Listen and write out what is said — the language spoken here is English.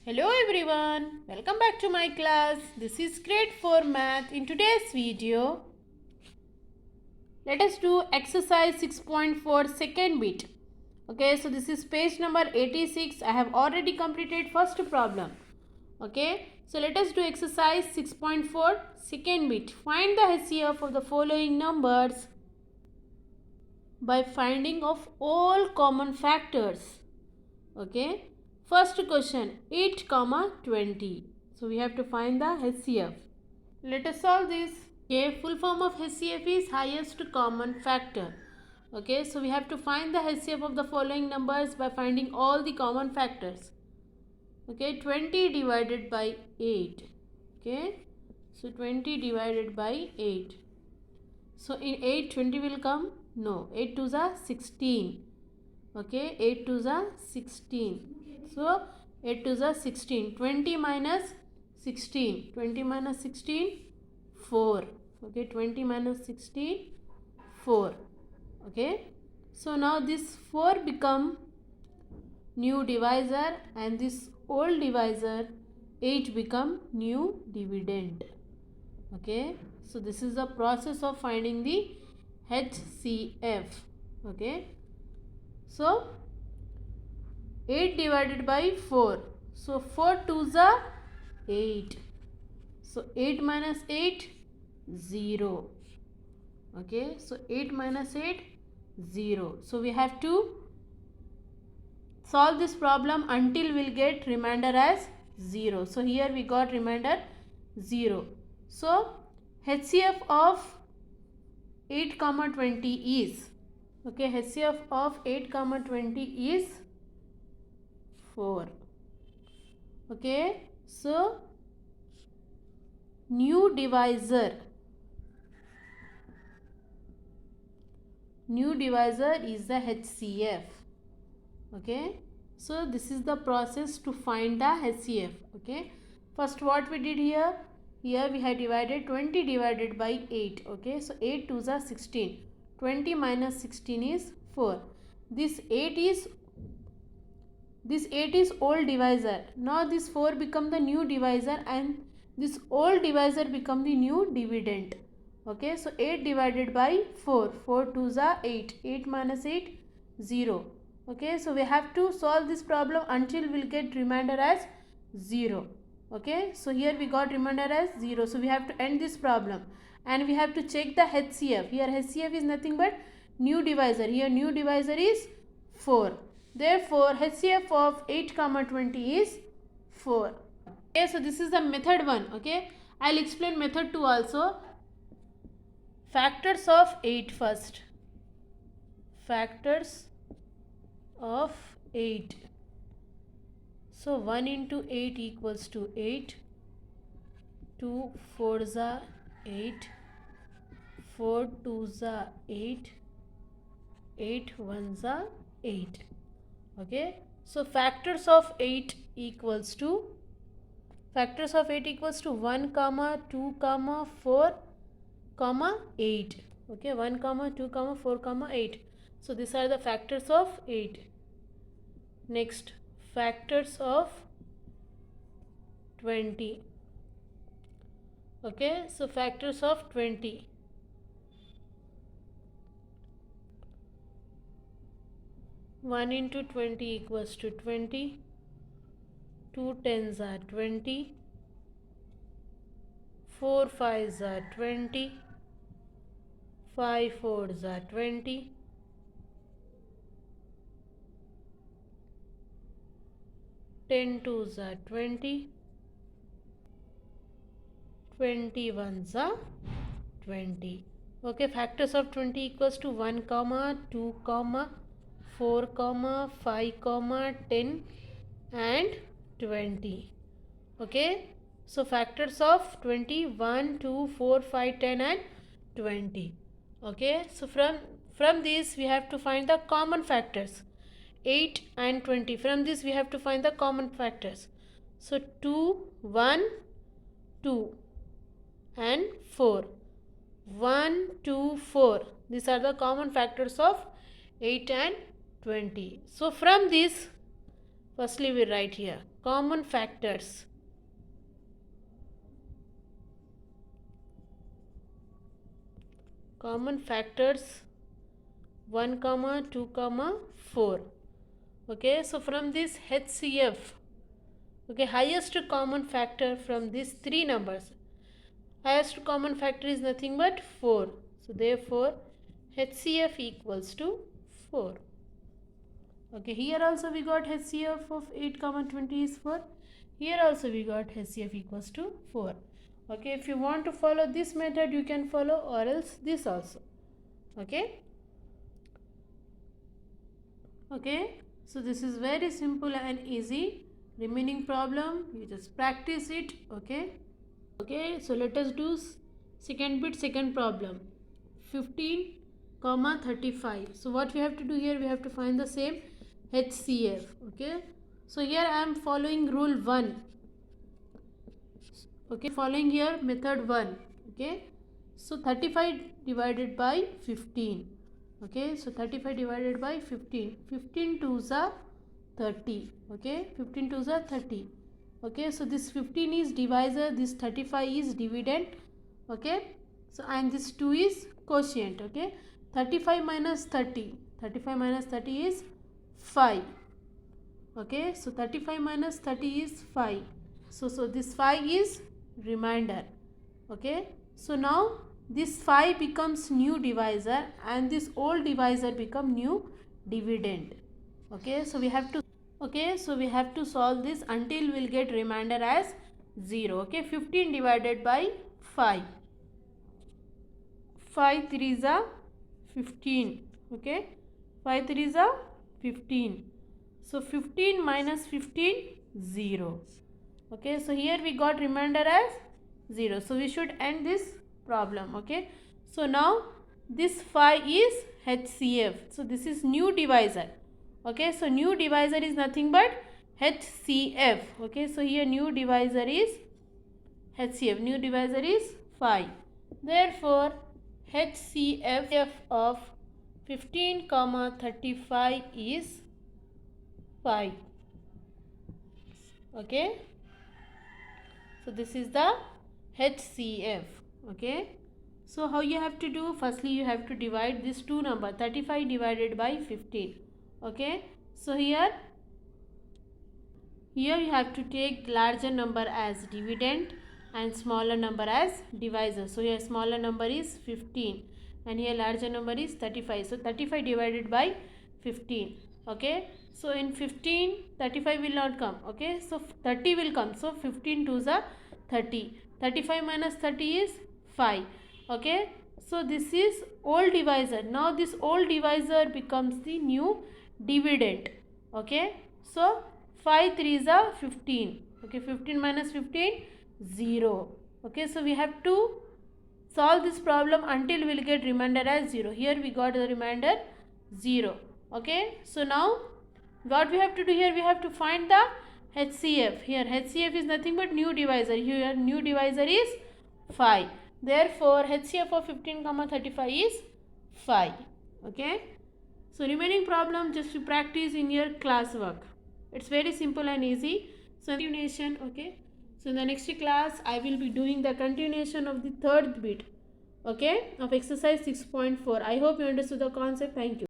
Hello everyone, welcome back to my class. This is grade 4 math. In today's video, let us do exercise 6.4 second bit. Okay, so this is page number 86. I have already completed first problem. Okay, so let us do exercise 6.4 second bit. Find the HCF of the following numbers by finding of all common factors. Okay, first question 8 comma 20. So we have to find the HCF. Let us solve this. Okay, full form of HCF is highest common factor. Okay, so we have to find the HCF of the following numbers by finding all the common factors. Okay, 20 divided by 8. Okay, so 20 divided by 8. So in 8, 20 will come? No, 8 to the 16. Okay, 8 to the 16. So 8 to the 16. 20 minus 16. 20 minus 16, 4. Okay, 20 minus 16, 4. Okay, so now this 4 become new divisor and this old divisor 8 become new dividend. Okay, so this is the process of finding the HCF. Okay, so 8 divided by 4. So 4 2s are 8. So 8 minus 8, 0. Okay, so 8 minus 8, 0. So we have to solve this problem until we'll get remainder as 0. So here we got remainder 0. So HCF of 8 comma 20 is, okay, HCF of 8 comma 20 is 4. Okay, so new divisor is the HCF. Okay, so this is the process to find the HCF. Okay, first what we did here we had divided 20 divided by 8. Okay, so 8 2s are 16. 20 minus 16 is 4. This 8 is old divisor. Now this 4 become the new divisor and this old divisor become the new dividend. Okay, so 8 divided by 4. 4 2s are 8. 8 minus 8, 0. Okay, so we have to solve this problem until we'll get remainder as 0. Okay, so here we got remainder as 0. So we have to end this problem and we have to check the HCF. Here HCF is nothing but new divisor. Here new divisor is 4. Therefore HCF of 8 comma 20 is 4. Okay, so this is the method 1. Okay, I'll explain method 2 also. Factors of 8 first. Factors of 8. So 1 into 8 equals to 8. 2 4s are 8. 4 2s are 8. 8 1s are 8. Okay, so factors of 8 equals to 1 comma 2 comma 4 comma 8. Okay, 1 comma 2 comma 4 comma 8. So these are the factors of 8. Next, factors of 20. Okay, so factors of 20. 1 into 20 equals to 20. 2 10s are 20. 4 5s are 20. 5 4s are 20. 10 2s are 20. 21s are 20. Okay, factors of 20 equals to 1 comma 2 comma 4 comma 5 comma 10 and 20. Okay, so factors of 20 1 2 4 5 10 and 20. Okay, so from this we have to find the common factors 8 and 20. From this we have to find the common factors. So 2 1 2 and 4. 1 2 4. These are the common factors of 8 and 20. So from this, firstly we write here common factors. Common factors 1, 2, 4. Okay, so from this HCF, okay, highest common factor from these three numbers, highest common factor is nothing but 4. So therefore HCF equals to 4. Okay, here also we got HCF of 8, 20 is 4. Here also we got HCF equals to 4. Okay, if you want to follow this method, you can follow, or else this also. Okay. Okay, so this is very simple and easy. Remaining problem, you just practice it. Okay. Okay, so let us do second bit, second problem. 15, 35. So what we have to do here, we have to find the same HCF. Okay, so here I am following rule 1. Okay, following here method 1. Okay, so 35 divided by 15. Okay, so 35 divided by 15. 15 twos are 30. Okay, 15 twos are 30. Okay, so this 15 is divisor, this 35 is dividend. Okay, so and this 2 is quotient. Okay, 35 minus 30. 35 minus 30 is 5. Okay, so 35 minus 30 is 5. So this 5 is remainder. Okay, so now this 5 becomes new divisor and this old divisor become new dividend. Okay, so we have to solve this until we'll get remainder as 0. Okay, 15 divided by 5. 5 3s are 15. Okay, 5 3s are 15. So 15 minus 15, 0. Okay, so here we got remainder as 0. So we should end this problem. Okay, so now this 5 is HCF. So this is new divisor. Okay, so new divisor is nothing but HCF. Okay, so here new divisor is HCF. New divisor is 5. Therefore HCF of 15, 35 is 5. Okay, so this is the HCF. Okay, so how you have to do? Firstly, you have to divide this two number, 35 divided by 15. Okay, so here you have to take larger number as dividend and smaller number as divisor. So here smaller number is 15 and here larger number is 35. So 35 divided by 15. Okay, so in 15 35 will not come. Okay, so 30 will come. So 15 twos are 30. 35 minus 30 is 5. Okay, so this is old divisor. Now this old divisor becomes the new dividend. Okay, so 5 3s are 15. Okay, 15 minus 15, 0. Okay, so we have to solve this problem until we will get remainder as 0. Here we got the remainder 0. Okay, so now what we have to do here, we have to find the HCF. Here HCF is nothing but new divisor. Here new divisor is 5. Therefore HCF of 15, 35 is 5. Okay, so remaining problem just to practice in your classwork. It's very simple and easy. So continuation. Okay, so in the next class I will be doing the continuation of the third bit, okay, of exercise 6.4. I hope you understood the concept. Thank you.